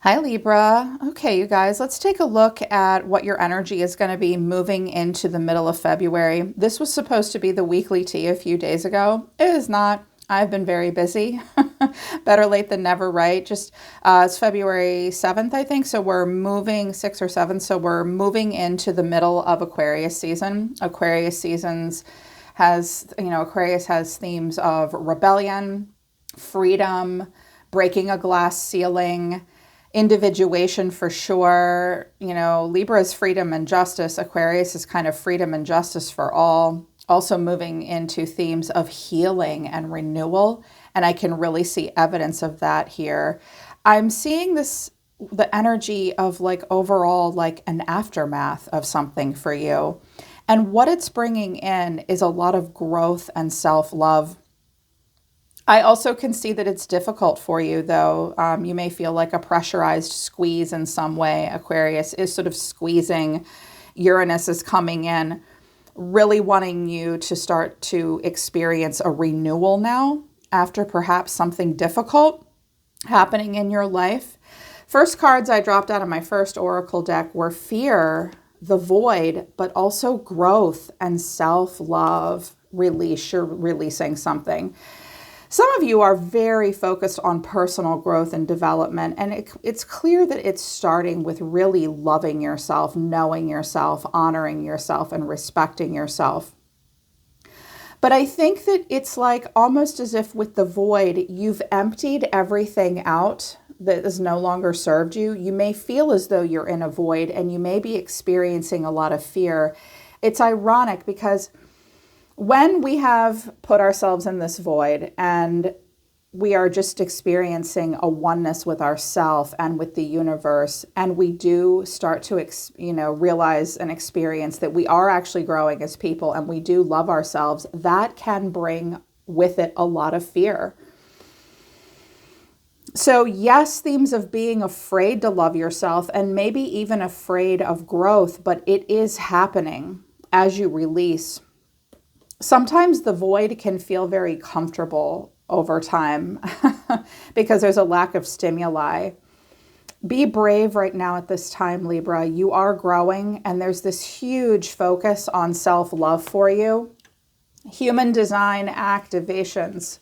Hi, Libra. Okay, you guys, let's take a look at what your energy is going to be moving into the middle of February. This was supposed to be the weekly tea a few days ago. It is not. I've been very busy. Better late than never, right? It's February 7th, I think. So we're moving 6th or 7th. So we're moving into the middle of Aquarius season. Aquarius has themes of rebellion, freedom, breaking a glass ceiling, individuation for sure. Libra is freedom and justice. Aquarius is kind of freedom and justice for all. Also moving into themes of healing and renewal. And I can really see evidence of that here. I'm seeing the energy of overall an aftermath of something for you. And what it's bringing in is a lot of growth and self-love. I also can see that it's difficult for you, though. You may feel like a pressurized squeeze in some way. Aquarius is sort of squeezing. Uranus is coming in, really wanting you to start to experience a renewal now after perhaps something difficult happening in your life. First cards I dropped out of my first oracle deck were fear, the void, but also growth and self-love. Release. You're releasing something. Some of you are very focused on personal growth and development, and it's clear that it's starting with really loving yourself, knowing yourself, honoring yourself, and respecting yourself. But I think that it's almost as if with the void, you've emptied everything out that has no longer served you. You may feel as though you're in a void, and you may be experiencing a lot of fear. It's ironic because when we have put ourselves in this void and we are just experiencing a oneness with ourself and with the universe, and we do start to realize and experience that we are actually growing as people and we do love ourselves, that can bring with it a lot of fear. So yes, themes of being afraid to love yourself and maybe even afraid of growth, but it is happening as you release. Sometimes the void can feel very comfortable over time because there's a lack of stimuli. Be brave right now at this time, Libra. You are growing, and there's this huge focus on self-love for you. Human design activations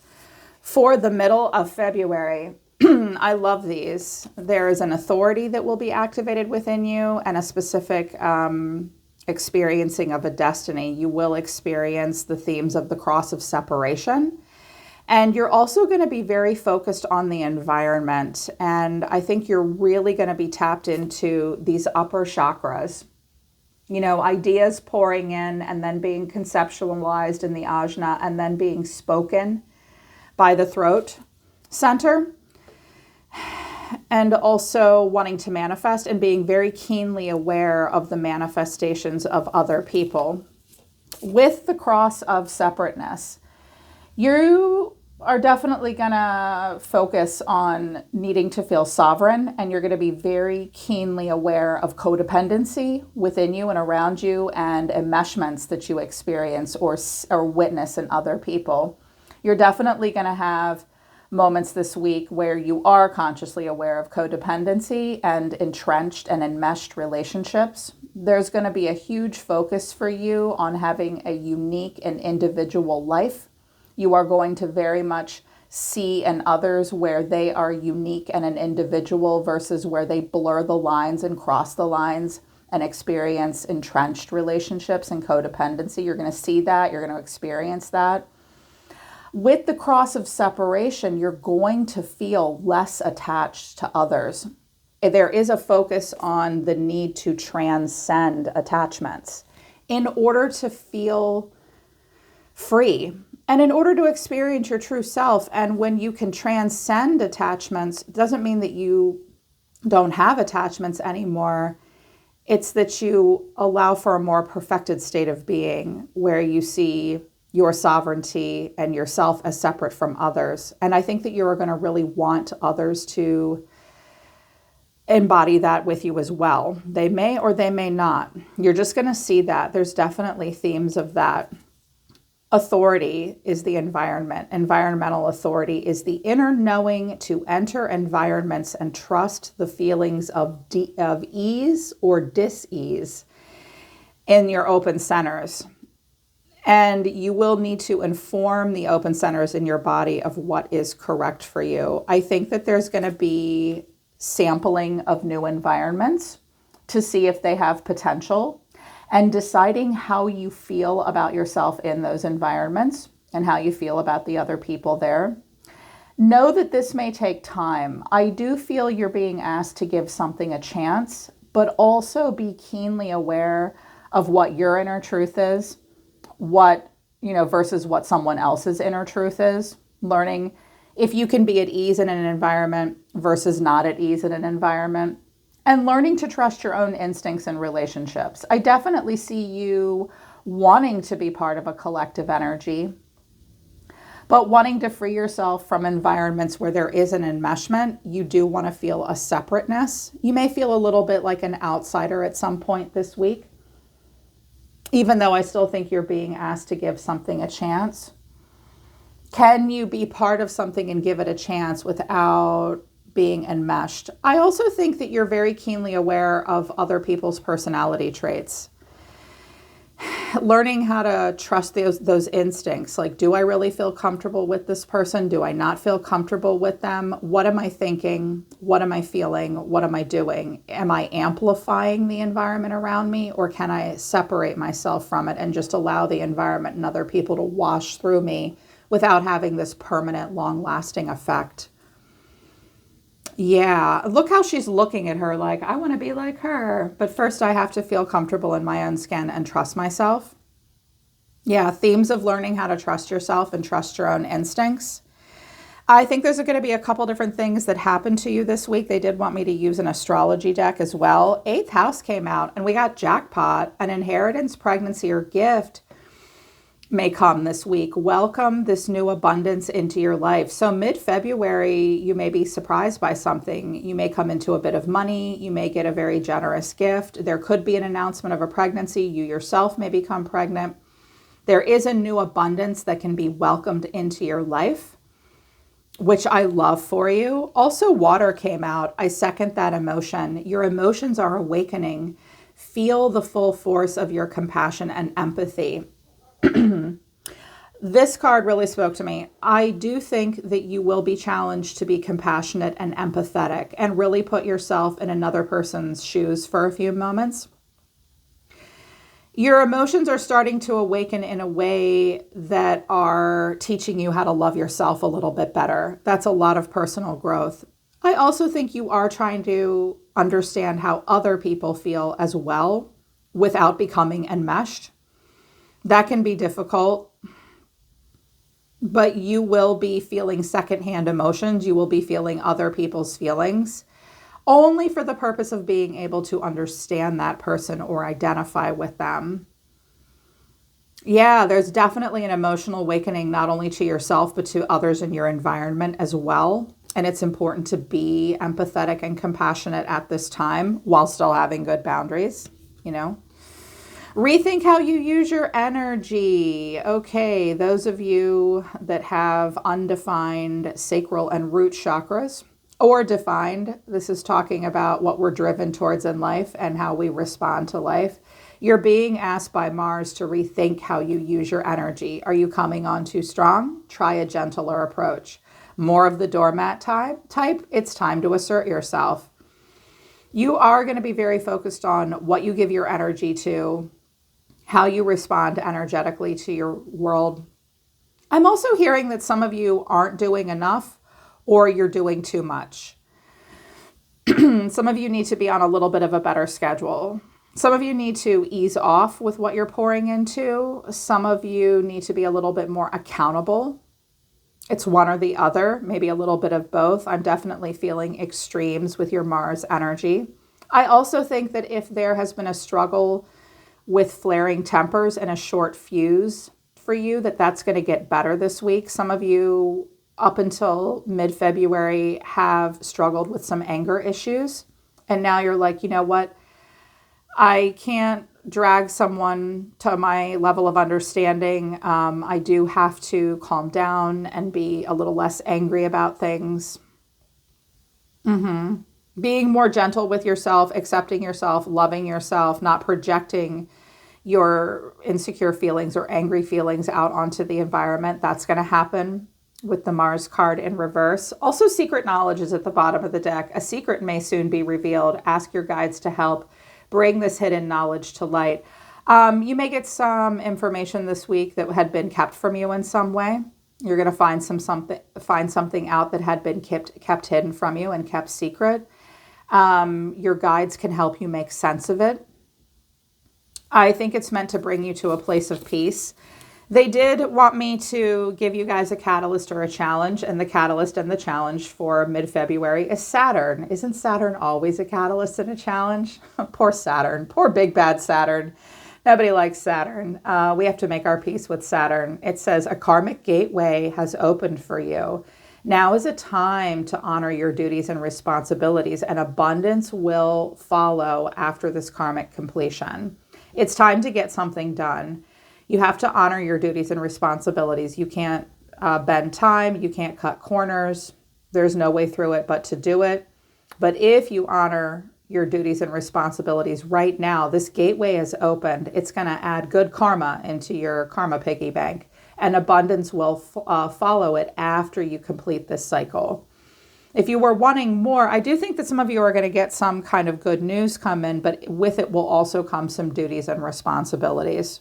for the middle of February. I love these. There is an authority that will be activated within you and a specific experiencing of a destiny. You will experience the themes of the cross of separation. And you're also going to be very focused on the environment. And I think you're really going to be tapped into these upper chakras. Ideas pouring in and then being conceptualized in the ajna and then being spoken by the throat center. And also wanting to manifest and being very keenly aware of the manifestations of other people. With the cross of separateness, you are definitely going to focus on needing to feel sovereign, and you're going to be very keenly aware of codependency within you and around you and enmeshments that you experience or witness in other people. You're definitely going to have moments this week where you are consciously aware of codependency and entrenched and enmeshed relationships. There's going to be a huge focus for you on having a unique and individual life. You are going to very much see in others where they are unique and an individual versus where they blur the lines and cross the lines and experience entrenched relationships and codependency. You're going to see that. You're going to experience that. With the cross of separation, you're going to feel less attached to others. There is a focus on the need to transcend attachments in order to feel free and in order to experience your true self. And when you can transcend attachments, it doesn't mean that you don't have attachments anymore. It's that you allow for a more perfected state of being where you see your sovereignty and yourself as separate from others. And I think that you are going to really want others to embody that with you as well. They may or they may not. You're just going to see that. There's definitely themes of that. Authority is the environment. Environmental authority is the inner knowing to enter environments and trust the feelings of ease or dis-ease in your open centers. And you will need to inform the open centers in your body of what is correct for you. I think that there's going to be sampling of new environments to see if they have potential, and deciding how you feel about yourself in those environments and how you feel about the other people there. Know that this may take time. I do feel you're being asked to give something a chance, but also be keenly aware of what your inner truth is, versus what someone else's inner truth is. Learning if you can be at ease in an environment versus not at ease in an environment. And learning to trust your own instincts in relationships. I definitely see you wanting to be part of a collective energy, but wanting to free yourself from environments where there is an enmeshment. You do want to feel a separateness. You may feel a little bit like an outsider at some point this week, even though I still think you're being asked to give something a chance. Can you be part of something and give it a chance without being enmeshed? I also think that you're very keenly aware of other people's personality traits. Learning how to trust those instincts. Like, do I really feel comfortable with this person? Do I not feel comfortable with them? What am I thinking? What am I feeling? What am I doing? Am I amplifying the environment around me, or can I separate myself from it and just allow the environment and other people to wash through me without having this permanent, long-lasting effect? Yeah, look how she's looking at her like, I want to be like her. But first I have to feel comfortable in my own skin and trust myself. Yeah, themes of learning how to trust yourself and trust your own instincts. I think there's going to be a couple different things that happen to you this week. They did want me to use an astrology deck as well. 8th house came out and we got jackpot. An inheritance, pregnancy, or gift may come this week. Welcome this new abundance into your life. So mid-February, you may be surprised by something. You may come into a bit of money. You may get a very generous gift. There could be an announcement of a pregnancy. You yourself may become pregnant. There is a new abundance that can be welcomed into your life, which I love for you. Also, water came out. I second that emotion. Your emotions are awakening. Feel the full force of your compassion and empathy. This card really spoke to me. I do think that you will be challenged to be compassionate and empathetic and really put yourself in another person's shoes for a few moments. Your emotions are starting to awaken in a way that are teaching you how to love yourself a little bit better. That's a lot of personal growth. I also think you are trying to understand how other people feel as well without becoming enmeshed. That can be difficult, but you will be feeling secondhand emotions. You will be feeling other people's feelings only for the purpose of being able to understand that person or identify with them. Yeah, there's definitely an emotional awakening, not only to yourself, but to others in your environment as well. And it's important to be empathetic and compassionate at this time while still having good boundaries, Rethink how you use your energy. Okay, those of you that have undefined sacral and root chakras, or defined, this is talking about what we're driven towards in life and how we respond to life. You're being asked by Mars to rethink how you use your energy. Are you coming on too strong? Try a gentler approach. More of the doormat type, it's time to assert yourself. You are going to be very focused on what you give your energy to, how you respond energetically to your world. I'm also hearing that some of you aren't doing enough or you're doing too much. Some of you need to be on a little bit of a better schedule. Some of you need to ease off with what you're pouring into. Some of you need to be a little bit more accountable. It's one or the other, maybe a little bit of both. I'm definitely feeling extremes with your Mars energy. I also think that if there has been a struggle with flaring tempers and a short fuse for you, that's going to get better this week. Some of you up until mid-February have struggled with some anger issues. And now you're like, you know what? I can't drag someone to my level of understanding, I do have to calm down and be a little less angry about things. Being more gentle with yourself, accepting yourself, loving yourself, not projecting your insecure feelings or angry feelings out onto the environment. That's going to happen with the Mars card in reverse. Also, secret knowledge is at the bottom of the deck. A secret may soon be revealed. Ask your guides to help bring this hidden knowledge to light. You may get some information this week that had been kept from you in some way. You're going to find something out that had been kept hidden from you and kept secret. Your guides can help you make sense of it. I think it's meant to bring you to a place of peace. They did want me to give you guys a catalyst or a challenge, and the catalyst and the challenge for mid-February is Saturn. Isn't Saturn always a catalyst and a challenge? Poor Saturn. Poor big bad Saturn. Nobody likes Saturn. We have to make our peace with Saturn. It says a karmic gateway has opened for you. Now is a time to honor your duties and responsibilities, and abundance will follow after this karmic completion. It's time to get something done. You have to honor your duties and responsibilities. You can't bend time. You can't cut corners. There's no way through it but to do it. But if you honor your duties and responsibilities right now, this gateway is opened. It's going to add good karma into your karma piggy bank, and abundance will follow it after you complete this cycle. If you were wanting more, I do think that some of you are going to get some kind of good news come in, but with it will also come some duties and responsibilities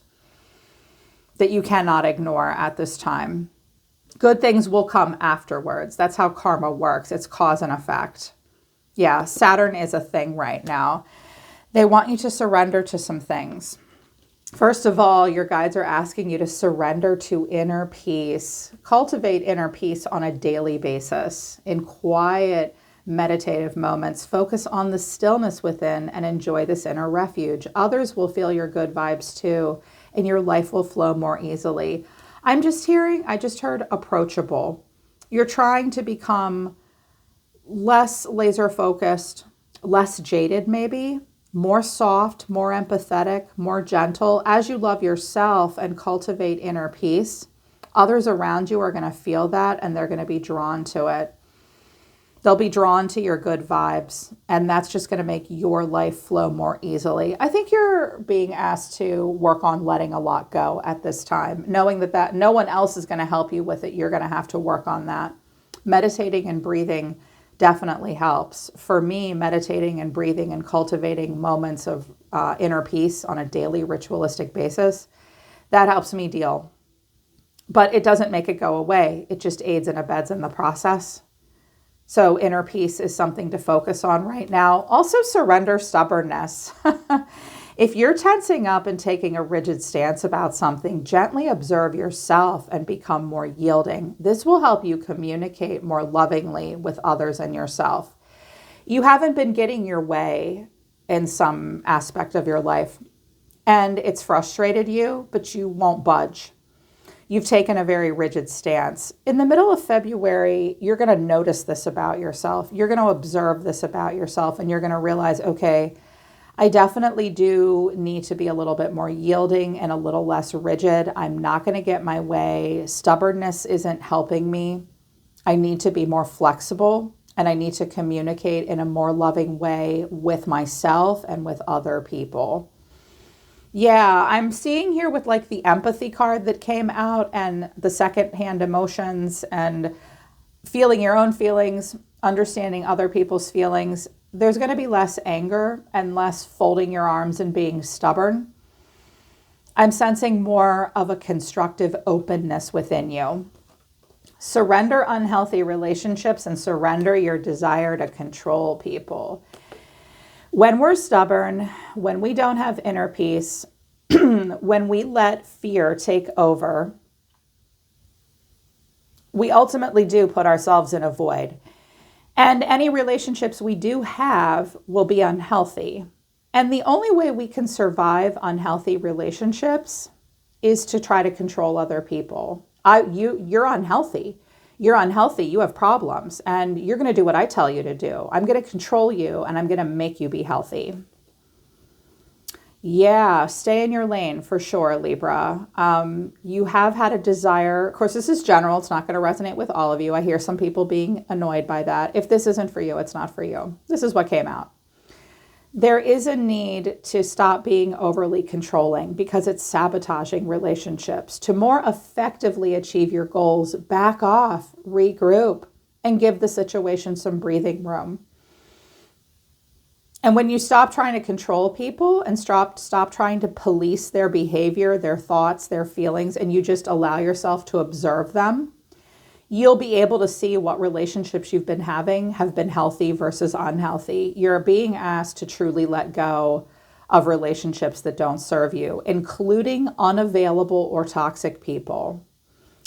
that you cannot ignore at this time. Good things will come afterwards. That's how karma works. It's cause and effect. Yeah, Saturn is a thing right now. They want you to surrender to some things. First of all, your guides are asking you to surrender to inner peace. Cultivate inner peace on a daily basis. In quiet, meditative moments, focus on the stillness within and enjoy this inner refuge. Others will feel your good vibes too, and your life will flow more easily. I just heard approachable. You're trying to become less laser focused, less jaded maybe, more soft, more empathetic, more gentle. As you love yourself and cultivate inner peace, others around you are going to feel that and they're going to be drawn to it. They'll be drawn to your good vibes, and that's just going to make your life flow more easily. I think you're being asked to work on letting a lot go at this time, knowing that no one else is going to help you with it. You're going to have to work on that. Meditating and breathing definitely helps. For me, meditating and breathing and cultivating moments of inner peace on a daily ritualistic basis, that helps me deal. But it doesn't make it go away. It just aids and abets in the process. So inner peace is something to focus on right now. Also, surrender stubbornness. If you're tensing up and taking a rigid stance about something, gently observe yourself and become more yielding. This will help you communicate more lovingly with others and yourself. You haven't been getting your way in some aspect of your life, and it's frustrated you, but you won't budge. You've taken a very rigid stance. In the middle of February, you're going to notice this about yourself. You're going to observe this about yourself, and you're going to realize, okay, I definitely do need to be a little bit more yielding and a little less rigid. I'm not going to get my way. Stubbornness isn't helping me. I need to be more flexible, and I need to communicate in a more loving way with myself and with other people. Yeah, I'm seeing here with like the empathy card that came out and the secondhand emotions and feeling your own feelings, understanding other people's feelings. There's going to be less anger and less folding your arms and being stubborn. I'm sensing more of a constructive openness within you. Surrender unhealthy relationships and surrender your desire to control people. When we're stubborn, when we don't have inner peace, when we let fear take over, we ultimately do put ourselves in a void. And any relationships we do have will be unhealthy. And the only way we can survive unhealthy relationships is to try to control other people. You're unhealthy. You're unhealthy. You have problems. And you're going to do what I tell you to do. I'm going to control you, and I'm going to make you be healthy. Yeah, stay in your lane for sure, Libra. You have had a desire. Of course, this is general. It's not going to resonate with all of you. I hear some people being annoyed by that. If this isn't for you, it's not for you. This is what came out. There is a need to stop being overly controlling because it's sabotaging relationships. To more effectively achieve your goals, back off, regroup, and give the situation some breathing room. And when you stop trying to control people and stop trying to police their behavior, their thoughts, their feelings, and you just allow yourself to observe them, you'll be able to see what relationships you've been having have been healthy versus unhealthy. You're being asked to truly let go of relationships that don't serve you, including unavailable or toxic people.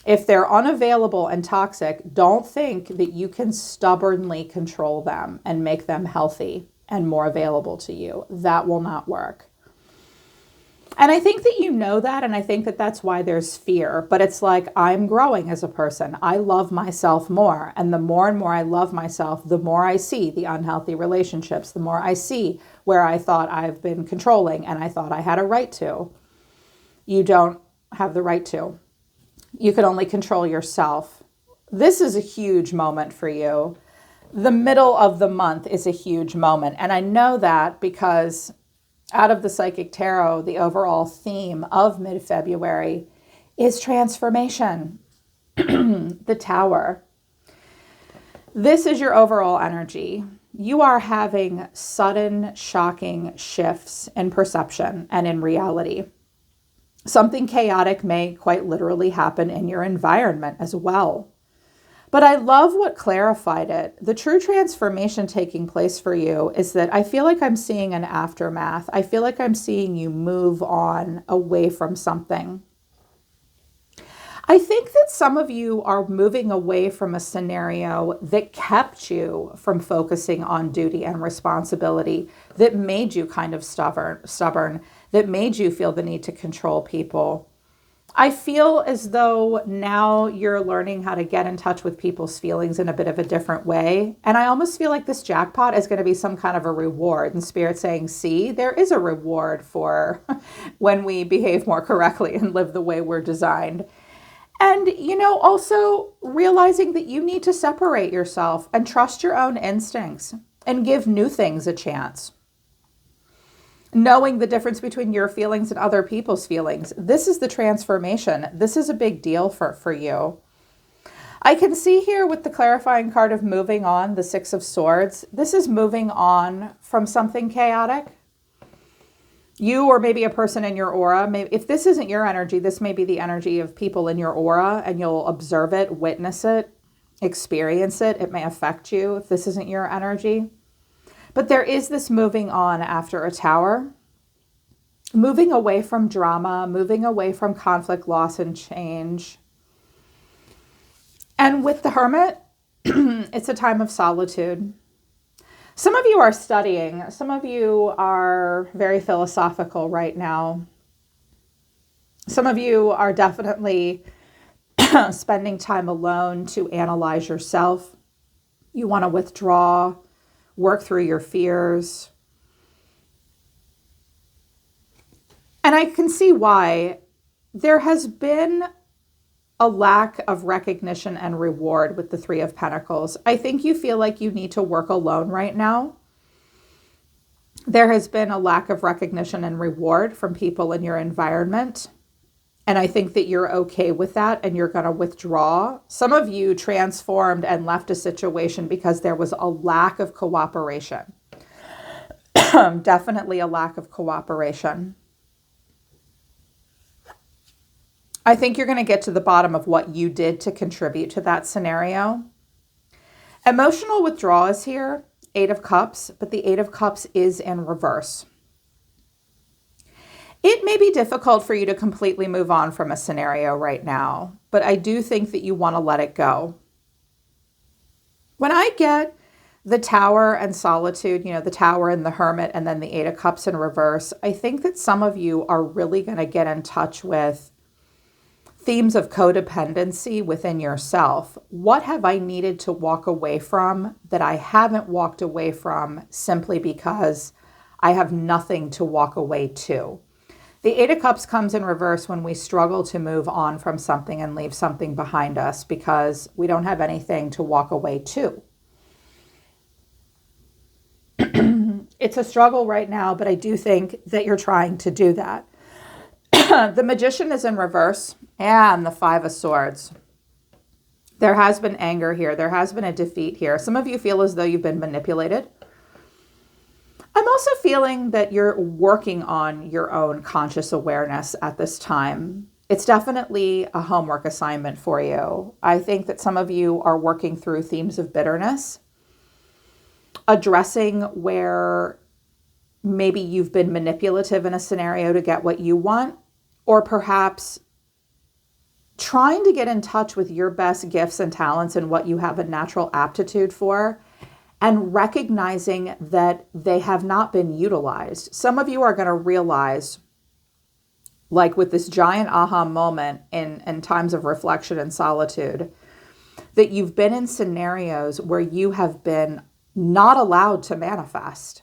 If they're unavailable and toxic, don't think that you can stubbornly control them and make them healthy and more available to you. That will not work. And I think that you know that, and I think that that's why there's fear. But it's like, I'm growing as a person. I love myself more. And the more and more I love myself, the more I see the unhealthy relationships, the more I see where I thought I've been controlling and I thought I had a right to. You don't have the right to. You can only control yourself. This is a huge moment for you. The middle of the month is a huge moment. And I know that because out of the Psychic Tarot, the overall theme of mid-February is transformation, the Tower. This is your overall energy. You are having sudden, shocking shifts in perception and in reality. Something chaotic may quite literally happen in your environment as well. But I love what clarified it. The true transformation taking place for you is that I feel like I'm seeing an aftermath. I feel like I'm seeing you move on away from something. I think that some of you are moving away from a scenario that kept you from focusing on duty and responsibility, that made you kind of stubborn, that made you feel the need to control people. I feel as though now you're learning how to get in touch with people's feelings in a bit of a different way. And I almost feel like this jackpot is going to be some kind of a reward. And Spirit saying, see, there is a reward for when we behave more correctly and live the way we're designed. And, also realizing that you need to separate yourself and trust your own instincts and give new things a chance. Knowing the difference between your feelings and other people's feelings. This is the transformation. This is a big deal for you. I can see here with the clarifying card of moving on, the Six of Swords. This is moving on from something chaotic. You or maybe a person in your aura. Maybe if this isn't your energy, this may be the energy of people in your aura, and you'll observe it, witness it, experience it. It may affect you if this isn't your energy. But there is this moving on after a Tower, moving away from drama, moving away from conflict, loss, and change. And with the Hermit, it's a time of solitude. Some of you are studying. Some of you are very philosophical right now. Some of you are definitely spending time alone to analyze yourself. You want to withdraw, work through your fears. And I can see why. There has been a lack of recognition and reward with the Three of Pentacles. I think you feel like you need to work alone right now. There has been a lack of recognition and reward from people in your environment. And I think that you're okay with that and you're going to withdraw. Some of you transformed and left a situation because there was a lack of cooperation. Definitely a lack of cooperation. I think you're going to get to the bottom of what you did to contribute to that scenario. Emotional withdrawal is here, Eight of Cups, but the Eight of Cups is in reverse. It may be difficult for you to completely move on from a scenario right now, but I do think that you want to let it go. When I get the Tower and Solitude, the Tower and the Hermit, and then the Eight of Cups in reverse, I think that some of you are really going to get in touch with themes of codependency within yourself. What have I needed to walk away from that I haven't walked away from simply because I have nothing to walk away to. The Eight of Cups comes in reverse when we struggle to move on from something and leave something behind us because we don't have anything to walk away to. It's a struggle right now, but I do think that you're trying to do that. The Magician is in reverse and the Five of Swords. There has been anger here. There has been a defeat here. Some of you feel as though you've been manipulated. I'm also feeling that you're working on your own conscious awareness at this time. It's definitely a homework assignment for you. I think that some of you are working through themes of bitterness, addressing where maybe you've been manipulative in a scenario to get what you want, or perhaps trying to get in touch with your best gifts and talents and what you have a natural aptitude for, and recognizing that they have not been utilized. Some of you are going to realize, like with this giant aha moment in times of reflection and solitude, that you've been in scenarios where you have been not allowed to manifest.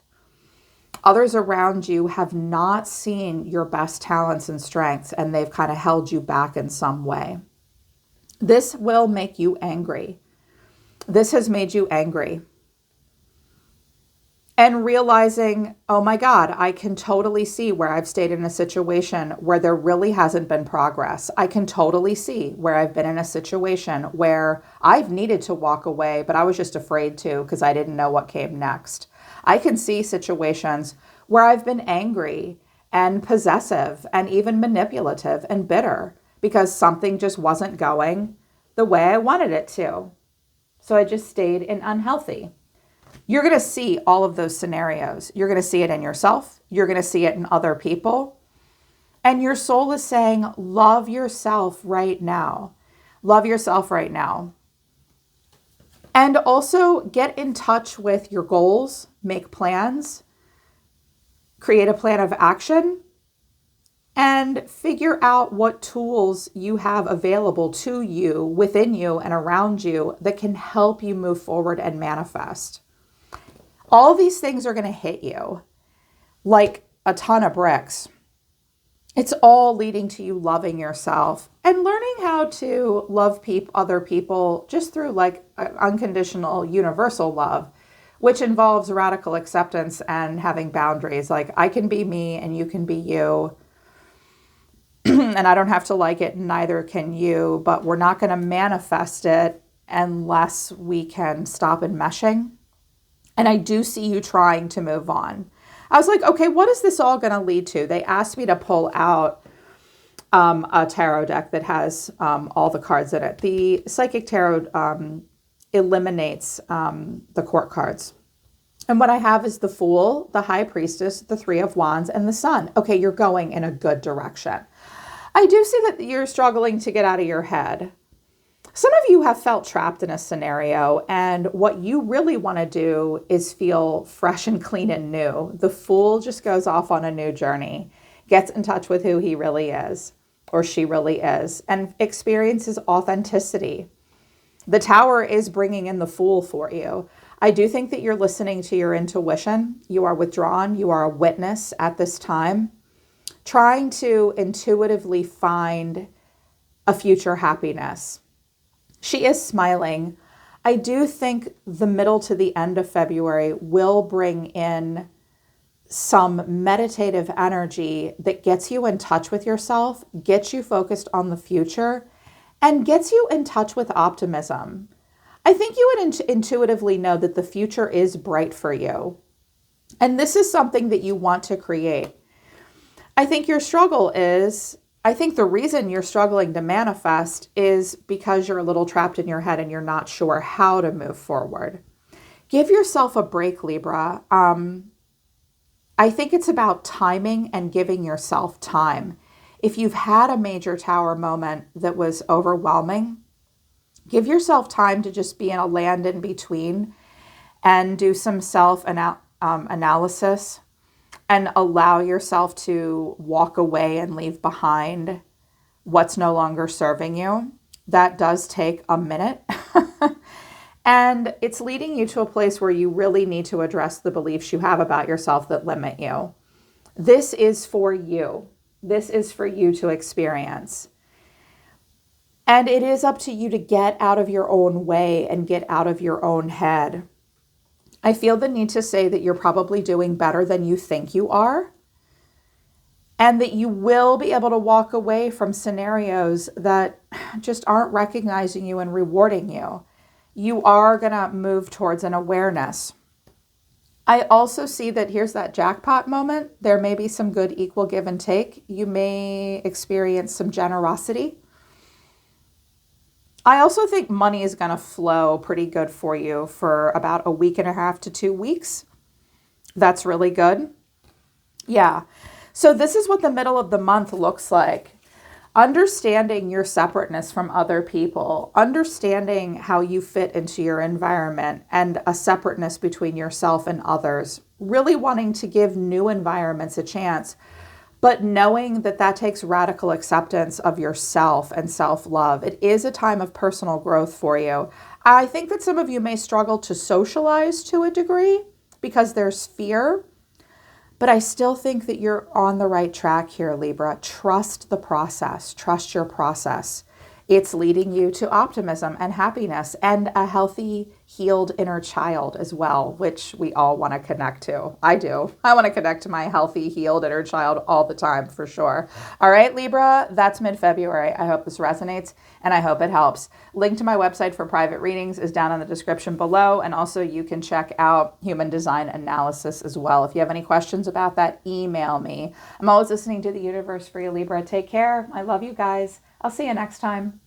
Others around you have not seen your best talents and strengths, and they've kind of held you back in some way. This will make you angry. This has made you angry. And realizing, oh my God, I can totally see where I've stayed in a situation where there really hasn't been progress. I can totally see where I've been in a situation where I've needed to walk away, but I was just afraid to because I didn't know what came next. I can see situations where I've been angry and possessive and even manipulative and bitter because something just wasn't going the way I wanted it to. So I just stayed in unhealthy. You're going to see all of those scenarios. You're going to see it in yourself. You're going to see it in other people. And your soul is saying, love yourself right now. Love yourself right now. And also get in touch with your goals, make plans, create a plan of action, and figure out what tools you have available to you, within you, and around you that can help you move forward and manifest. All these things are going to hit you like a ton of bricks. It's all leading to you loving yourself and learning how to love other people just through like unconditional universal love, which involves radical acceptance and having boundaries. Like I can be me and you can be you. And I don't have to like it, neither can you, but we're not going to manifest it unless we can stop enmeshing. And I do see you trying to move on. I was like, okay, what is this all going to lead to? They asked me to pull out a tarot deck that has all the cards in it. The Psychic Tarot eliminates the court cards. And what I have is the Fool, the High Priestess, the Three of Wands, and the Sun. Okay, you're going in a good direction. I do see that you're struggling to get out of your head. Some of you have felt trapped in a scenario, and what you really want to do is feel fresh and clean and new. The Fool just goes off on a new journey, gets in touch with who he really is, or she really is, and experiences authenticity. The Tower is bringing in the Fool for you. I do think that you're listening to your intuition. You are withdrawn. You are a witness at this time, trying to intuitively find a future happiness. She is smiling. I do think the middle to the end of February will bring in some meditative energy that gets you in touch with yourself, gets you focused on the future, and gets you in touch with optimism. I think you would intuitively know that the future is bright for you. And this is something that you want to create. I think your struggle is, I think the reason you're struggling to manifest is because you're a little trapped in your head and you're not sure how to move forward. Give yourself a break, Libra. I think it's about timing and giving yourself time. If you've had a major Tower moment that was overwhelming, give yourself time to just be in a land in between and do some self-analysis and allow yourself to walk away and leave behind what's no longer serving you. That does take a minute. And it's leading you to a place where you really need to address the beliefs you have about yourself that limit you. This is for you. This is for you to experience. And it is up to you to get out of your own way and get out of your own head. I feel the need to say that you're probably doing better than you think you are, and that you will be able to walk away from scenarios that just aren't recognizing you and rewarding you. You are going to move towards an awareness. I also see that here's that jackpot moment. There may be some good equal give and take. You may experience some generosity. I also think money is going to flow pretty good for you for about a week and a half to 2 weeks. That's really good. Yeah. So this is what the middle of the month looks like. Understanding your separateness from other people, understanding how you fit into your environment and a separateness between yourself and others, really wanting to give new environments a chance, but knowing that that takes radical acceptance of yourself and self-love. It is a time of personal growth for you. I think that some of you may struggle to socialize to a degree because there's fear, but I still think that you're on the right track here, Libra. Trust the process. Trust your process. It's leading you to optimism and happiness and a healthy, healed inner child as well, which we all want to connect to. I do. I want to connect to my healthy, healed inner child all the time, for sure. All right, Libra, that's mid-February. I hope this resonates and I hope it helps. Link to my website for private readings is down in the description below. And also you can check out human design analysis as well. If you have any questions about that, email me. I'm always listening to the universe for you, Libra. Take care. I love you guys. I'll see you next time.